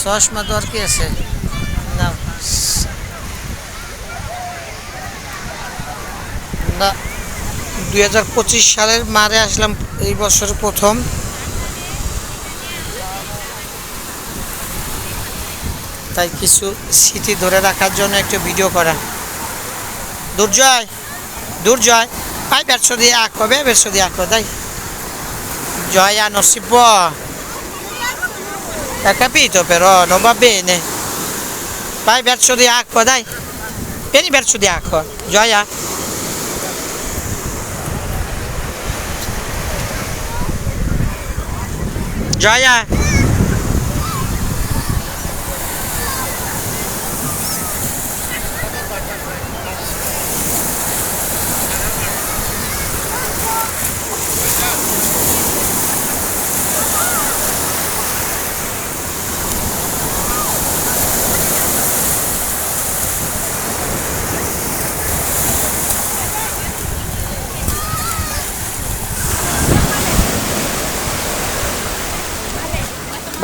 চশমা তো আর কি আছে না না 2025 সালের মারে আসলাম এই বছর প্রথম। তাই কিছু স্মৃতি ধরে রাখার জন্য একটু ভিডিও করা। দুর্জয় দুর্জয় vai verso di acqua, vai verso di acqua, dai. Gioia, non si può. Hai capito però, non va bene. Vai verso di acqua, dai. Vieni verso di acqua, Gioia. Gioia.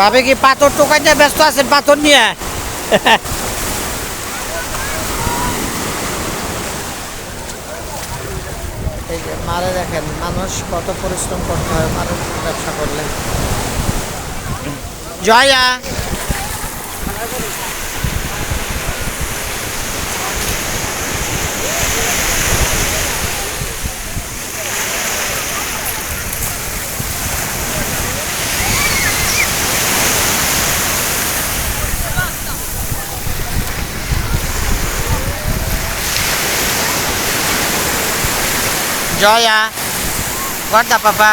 ভাবে কি পাথর টোকাইতে ব্যস্ত আছেন পাথর নিয়ে? এই যে মারে দেখেন, মানুষ কত পরিশ্রম করতে হয় মারের ব্যবসা করলে। Jaya Gioia, guarda papà.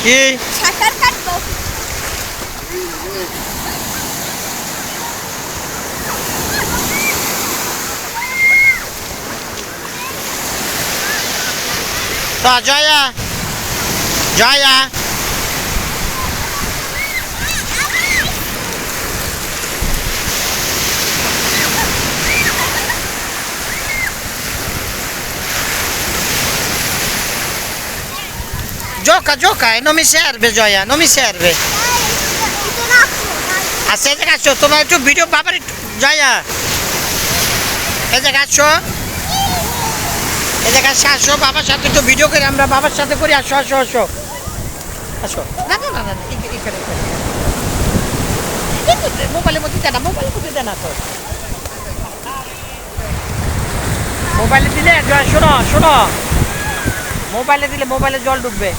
কি সাঁতার কাটবো? তো Jaya Jaya Gioca, gioca, non mi serve Gioia, non mi serve. Aspetta cazzo, তোমার একটু ভিডিও বাবার Gioia. এই যে কাছো, এই যে কাছে আসো, বাবার সাথে একটু ভিডিও করে আমরা বাবার সাথে করি। আসো আসো আসো আসো। না না না না, এখানে মোবাইলের মধ্যে দেনা, মোবাইলের মধ্যে দেনা তো। মোবাইলে দিলে শোনো শোনো, মোবাইলে দিলে মোবাইলে জল ঢুকবে।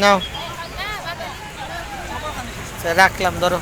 নাও রাখলাম, ধরো।